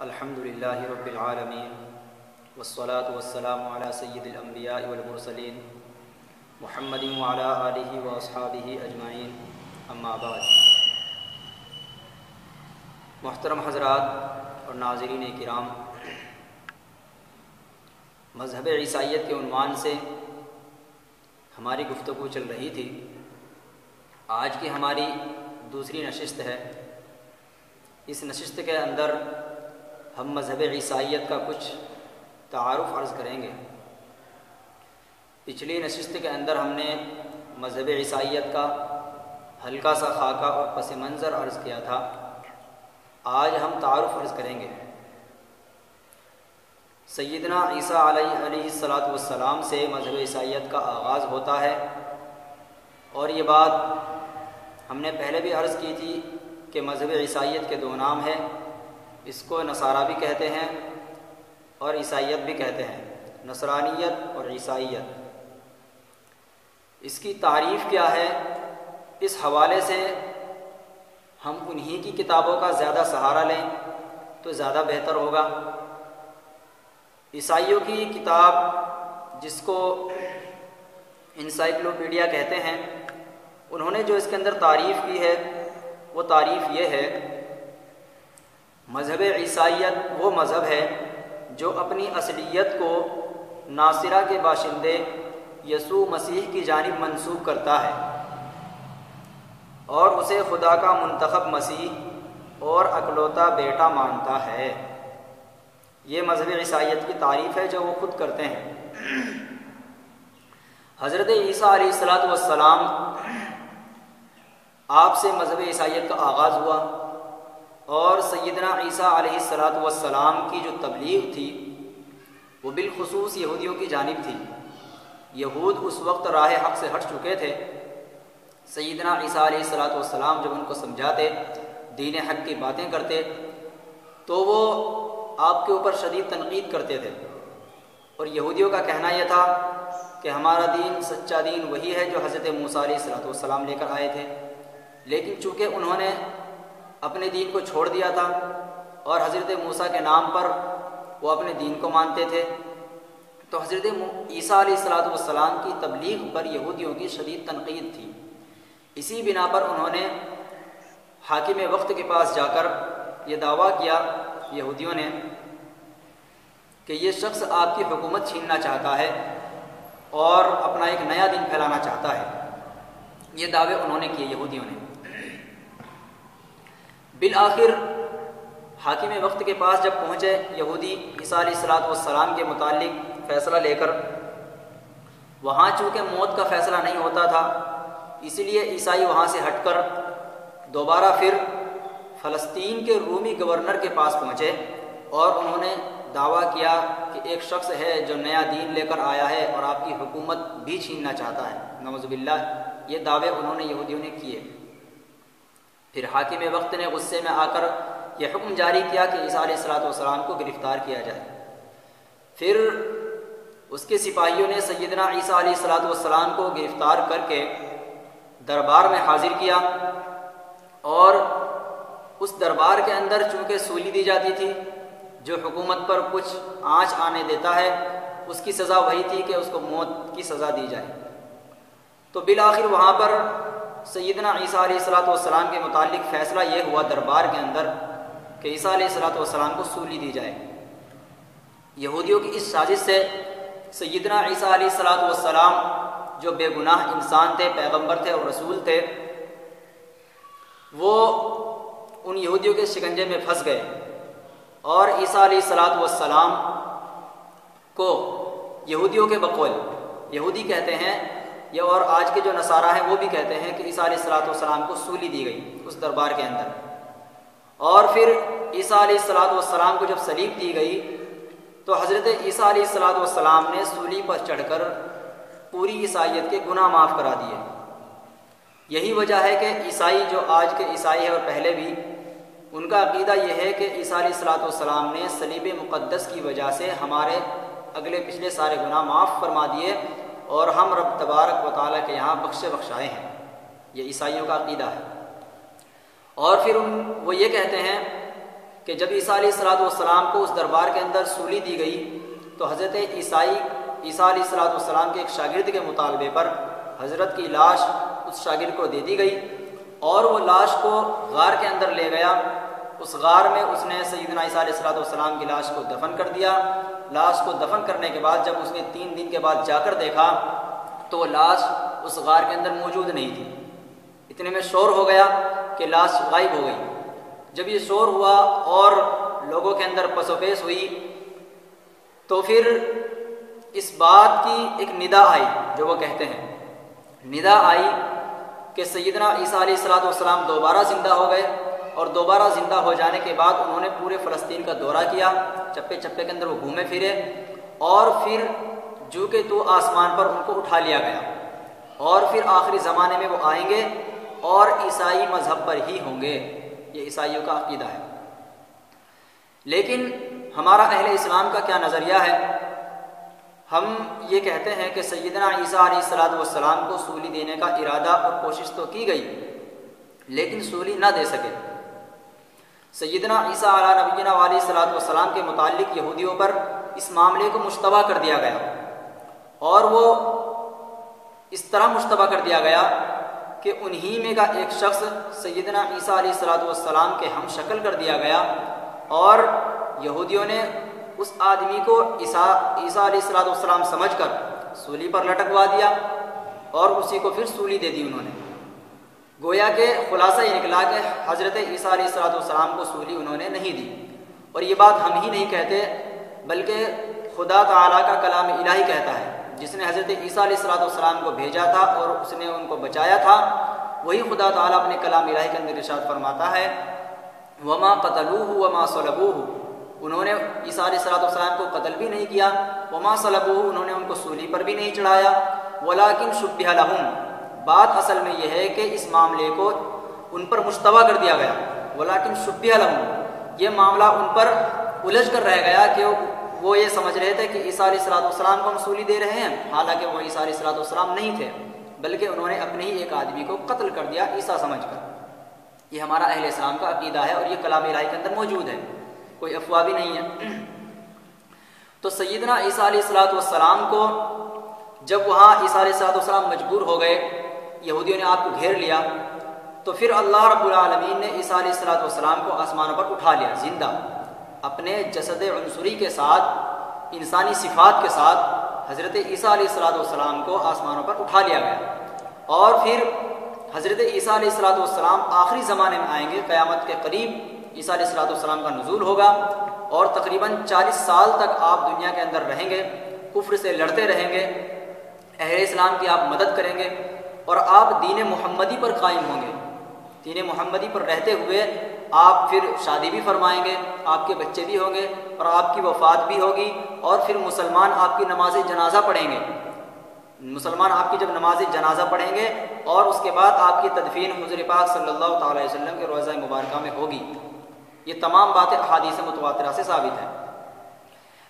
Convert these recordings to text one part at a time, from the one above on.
الحمد للہ رب العالمین والصلاة والسلام علی سید الانبیاء والمرسلین محمد وعلی آلہ واصحابہ اجمعین، اما بعد۔ محترم حضرات اور ناظرین کرام، مذہب عیسائیت کے عنوان سے ہماری گفتگو چل رہی تھی۔ آج کی ہماری دوسری نشست ہے۔ اس نشست کے اندر ہم مذہب عیسائیت کا کچھ تعارف عرض کریں گے۔ پچھلی نشست کے اندر ہم نے مذہب عیسائیت کا ہلکا سا خاکہ اور پس منظر عرض کیا تھا۔ آج ہم تعارف عرض کریں گے۔ سیدنا عیسیٰ علیہ السلام سے مذہب عیسائیت کا آغاز ہوتا ہے، اور یہ بات ہم نے پہلے بھی عرض کی تھی کہ مذہب عیسائیت کے دو نام ہیں، اس کو نصارہ بھی کہتے ہیں اور عیسائیت بھی کہتے ہیں، نصرانیت اور عیسائیت۔ اس کی تعریف کیا ہے، اس حوالے سے ہم انہی کی کتابوں کا زیادہ سہارا لیں تو زیادہ بہتر ہوگا۔ عیسائیوں کی کتاب جس کو انسائکلوپیڈیا کہتے ہیں، انہوں نے جو اس کے اندر تعریف کی ہے وہ تعریف یہ ہے: مذہب عیسائیت وہ مذہب ہے جو اپنی اصلیت کو ناصرہ کے باشندے یسوع مسیح کی جانب منسوب کرتا ہے اور اسے خدا کا منتخب مسیح اور اکلوتا بیٹا مانتا ہے۔ یہ مذہب عیسائیت کی تعریف ہے جو وہ خود کرتے ہیں۔ حضرت عیسیٰ علیہ السلام آپ سے مذہب عیسائیت کا آغاز ہوا، اور سیدنا عیسیٰ علیہ السلام کی جو تبلیغ تھی وہ بالخصوص یہودیوں کی جانب تھی۔ یہود اس وقت راہ حق سے ہٹ چکے تھے۔ سیدنا عیسیٰ علیہ السلام جب ان کو سمجھاتے، دین حق کی باتیں کرتے، تو وہ آپ کے اوپر شدید تنقید کرتے تھے، اور یہودیوں کا کہنا یہ تھا کہ ہمارا دین سچا دین وہی ہے جو حضرت موسیٰ علیہ السلام لے کر آئے تھے، لیکن چونکہ انہوں نے اپنے دین کو چھوڑ دیا تھا اور حضرت موسیٰ کے نام پر وہ اپنے دین کو مانتے تھے، تو حضرت عیسیٰ علیہ السلام کی تبلیغ پر یہودیوں کی شدید تنقید تھی۔ اسی بنا پر انہوں نے حاکم وقت کے پاس جا کر یہ دعویٰ کیا، یہودیوں نے، کہ یہ شخص آپ کی حکومت چھیننا چاہتا ہے اور اپنا ایک نیا دین پھیلانا چاہتا ہے۔ یہ دعوے انہوں نے کیے یہودیوں نے۔ بالآخر حاکم وقت کے پاس جب پہنچے یہودی عیسیٰ علیہ السلام کے متعلق فیصلہ لے کر، وہاں چونکہ موت کا فیصلہ نہیں ہوتا تھا، اس لیے عیسائی وہاں سے ہٹ کر دوبارہ پھر فلسطین کے رومی گورنر کے پاس پہنچے، اور انہوں نے دعویٰ کیا کہ ایک شخص ہے جو نیا دین لے کر آیا ہے اور آپ کی حکومت بھی چھیننا چاہتا ہے، نعوذ باللہ۔ یہ دعوے انہوں نے یہودیوں نے کیے۔ پھر حاکم وقت نے غصے میں آ کر یہ حکم جاری کیا کہ عیسیٰ علیہ السلام کو گرفتار کیا جائے۔ پھر اس کے سپاہیوں نے سیدنا عیسیٰ علیہ السلام کو گرفتار کر کے دربار میں حاضر کیا، اور اس دربار کے اندر چونکہ سولی دی جاتی تھی، جو حکومت پر کچھ آنچ آنے دیتا ہے اس کی سزا وہی تھی کہ اس کو موت کی سزا دی جائے۔ تو بالآخر وہاں پر سیدنا عیسیٰ علیہ السلام کے متعلق فیصلہ یہ ہوا دربار کے اندر کہ عیسیٰ علیہ السلام کو سولی دی جائے۔ یہودیوں کی اس سازش سے سیدنا عیسیٰ علیہ السلام جو بے گناہ انسان تھے، پیغمبر تھے اور رسول تھے، وہ ان یہودیوں کے شکنجے میں پھنس گئے، اور عیسیٰ علیہ السلام کو یہودیوں کے بقول، یہودی کہتے ہیں یہ، اور آج کے جو نصارہ ہیں وہ بھی کہتے ہیں کہ عیسیٰ علیہ السلام کو سولی دی گئی اس دربار کے اندر۔ اور پھر عیسیٰ علیہ السلام کو جب صلیب دی گئی تو حضرت عیسیٰ علیہ السلام نے سولی پر چڑھ کر پوری عیسائیت کے گناہ معاف کرا دیے۔ یہی وجہ ہے کہ عیسائی جو آج کے عیسائی ہیں اور پہلے بھی، ان کا عقیدہ یہ ہے کہ عیسیٰ علیہ السلام نے صلیب مقدس کی وجہ سے ہمارے اگلے پچھلے سارے گناہ معاف فرما دیے، اور ہم رب تبارک و تعالیٰ کے یہاں بخشے بخشائے ہیں۔ یہ عیسائیوں کا عقیدہ ہے۔ اور پھر وہ یہ کہتے ہیں کہ جب عیسیٰ علیہ السلام کو اس دربار کے اندر سولی دی گئی تو حضرت عیسیٰ علیہ السلام کے ایک شاگرد کے مطالبے پر حضرت کی لاش اس شاگرد کو دے دی گئی اور وہ لاش کو غار کے اندر لے گیا۔ اس غار میں اس نے سیدنا عیسیٰ علیہ السلام کی لاش کو دفن کر دیا۔ لاش کو دفن کرنے کے بعد جب اس نے 3 دن کے بعد جا کر دیکھا تو وہ لاش اس غار کے اندر موجود نہیں تھی۔ اتنے میں شور ہو گیا کہ لاش غائب ہو گئی۔ جب یہ شور ہوا اور لوگوں کے اندر پس و پیش ہوئی تو پھر اس بات کی ایک ندا آئی، جو وہ کہتے ہیں ندا آئی کہ سیدنا عیسیٰ علیہ السلام دوبارہ زندہ ہو گئے، اور دوبارہ زندہ ہو جانے کے بعد انہوں نے پورے فلسطین کا دورہ کیا، چپے چپے کے اندر وہ گھومے پھرے، اور پھر جو کہ تو آسمان پر ان کو اٹھا لیا گیا، اور پھر آخری زمانے میں وہ آئیں گے اور عیسائی مذہب پر ہی ہوں گے۔ یہ عیسائیوں کا عقیدہ ہے۔ لیکن ہمارا اہل اسلام کا کیا نظریہ ہے؟ ہم یہ کہتے ہیں کہ سیدنا عیسیٰ علیہ السلام کو سولی دینے کا ارادہ اور کوشش تو کی گئی لیکن سولی نہ دے سکے۔ سیدنا عیسیٰ علیہ نبینا علیہ السلام کے متعلق یہودیوں پر اس معاملے کو مشتبہ کر دیا گیا، اور وہ اس طرح مشتبہ کر دیا گیا کہ انہی میں کا ایک شخص سیدنا عیسیٰ علیہ السلام کے ہم شکل کر دیا گیا، اور یہودیوں نے اس آدمی کو عیسیٰ علیہ السلام سمجھ کر سولی پر لٹکوا دیا اور اسی کو پھر سولی دے دی انہوں نے۔ گویا کہ خلاصہ یہ نکلا کہ حضرت عیسیٰ علیہ السلام کو سولی انہوں نے نہیں دی، اور یہ بات ہم ہی نہیں کہتے بلکہ خدا تعالیٰ کا کلام الہی کہتا ہے، جس نے حضرت عیسیٰ علیہ السلام کو بھیجا تھا اور اس نے ان کو بچایا تھا، وہی خدا تعالیٰ اپنے کلام الہی کے اندر ارشاد فرماتا ہے وما قتلوہ وما صلبوہ، انہوں نے عیسیٰ علیہ السلام کو قتل بھی نہیں کیا، وما صلبوہ، انہوں نے ان کو سولی پر بھی نہیں چڑھایا، ولکن شبہ لہم، بات اصل میں یہ ہے کہ اس معاملے کو ان پر مشتبہ کر دیا گیا، ولکن شبہ لہم، یہ معاملہ ان پر الجھ کر رہ گیا کہ وہ یہ سمجھ رہے تھے کہ عیسیٰ علیہ السلام کو ہم سولی دے رہے ہیں، حالانکہ وہ عیسیٰ علیہ السلام نہیں تھے، بلکہ انہوں نے اپنے ہی ایک آدمی کو قتل کر دیا عیسیٰ سمجھ کر۔ یہ ہمارا اہل اسلام کا عقیدہ ہے اور یہ کلام الہی کے اندر موجود ہے، کوئی افواہ بھی نہیں ہے۔ تو سیدنا عیسیٰ علیہ السلام کو جب وہاں عیسیٰ علیہ السلام مجبور ہو گئے، یہودیوں نے آپ کو گھیر لیا، تو پھر اللہ رب العالمین نے عیسیٰ علیہ السلام کو آسمانوں پر اٹھا لیا زندہ، اپنے جسد عنصری کے ساتھ، انسانی صفات کے ساتھ حضرت عیسیٰ علیہ السلام کو آسمانوں پر اٹھا لیا گیا، اور پھر حضرت عیسیٰ علیہ السلام آخری زمانے میں آئیں گے، قیامت کے قریب عیسیٰ علیہ السلام کا نزول ہوگا، اور تقریباً 40 سال تک آپ دنیا کے اندر رہیں گے، کفر سے لڑتے رہیں گے، اہل اسلام کی آپ مدد کریں گے، اور آپ دین محمدی پر قائم ہوں گے۔ دین محمدی پر رہتے ہوئے آپ پھر شادی بھی فرمائیں گے، آپ کے بچے بھی ہوں گے، اور آپ کی وفات بھی ہوگی، اور پھر مسلمان آپ کی نماز جنازہ پڑھیں گے۔ مسلمان آپ کی جب نماز جنازہ پڑھیں گے اور اس کے بعد آپ کی تدفین حضور پاک صلی اللہ تعالی علیہ وسلم کے روضہ مبارکہ میں ہوگی۔ یہ تمام باتیں احادیث متواترہ سے ثابت ہیں۔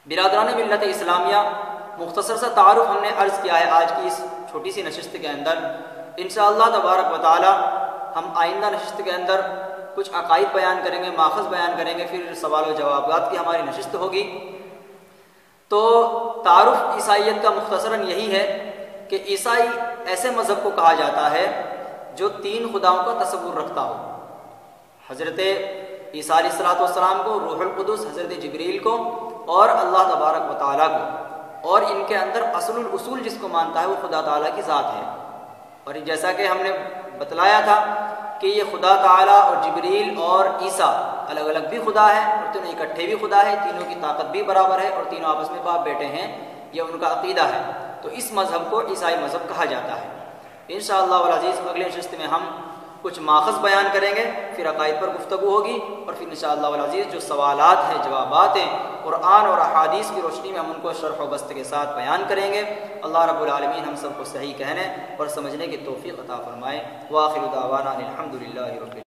برادران ملت اسلامیہ، مختصر سا تعارف ہم نے عرض کیا ہے آج کی اس چھوٹی سی نشست کے اندر۔ انشاءاللہ تبارک و تعالی ہم آئندہ نشست کے اندر کچھ عقائد بیان کریں گے، ماخذ بیان کریں گے، پھر سوال و جوابات کی ہماری نشست ہوگی۔ تو تعارف عیسائیت کا مختصراً یہی ہے کہ عیسائی ایسے مذہب کو کہا جاتا ہے جو 3 خداؤں کا تصور رکھتا ہو، حضرت عیسیٰ علیہ السلام کو، روح القدس حضرت جبریل کو، اور اللہ تبارک و تعالیٰ کو، اور ان کے اندر اصل الاصول جس کو مانتا ہے وہ خدا تعالیٰ کی ذات ہے۔ اور جیسا کہ ہم نے بتلایا تھا کہ یہ خدا تعالیٰ اور جبریل اور عیسیٰ الگ الگ بھی خدا ہے اور تینوں اکٹھے بھی خدا ہے، تینوں کی طاقت بھی برابر ہے اور تینوں آپس میں باپ بیٹے ہیں، یہ ان کا عقیدہ ہے۔ تو اس مذہب کو عیسائی مذہب کہا جاتا ہے۔ انشاءاللہ العزیز اگلے نشست میں ہم کچھ ماخذ بیان کریں گے، پھر عقائد پر گفتگو ہوگی، اور پھر انشاءاللہ العزیز جو سوالات ہیں، جوابات ہیں، قرآن اور احادیث کی روشنی میں ہم ان کو شرح و بسط کے ساتھ بیان کریں گے۔ اللہ رب العالمین ہم سب کو صحیح کہنے اور سمجھنے کی توفیق عطا فرمائے۔ وآخر دعوانا الحمدللہ رب العالمین۔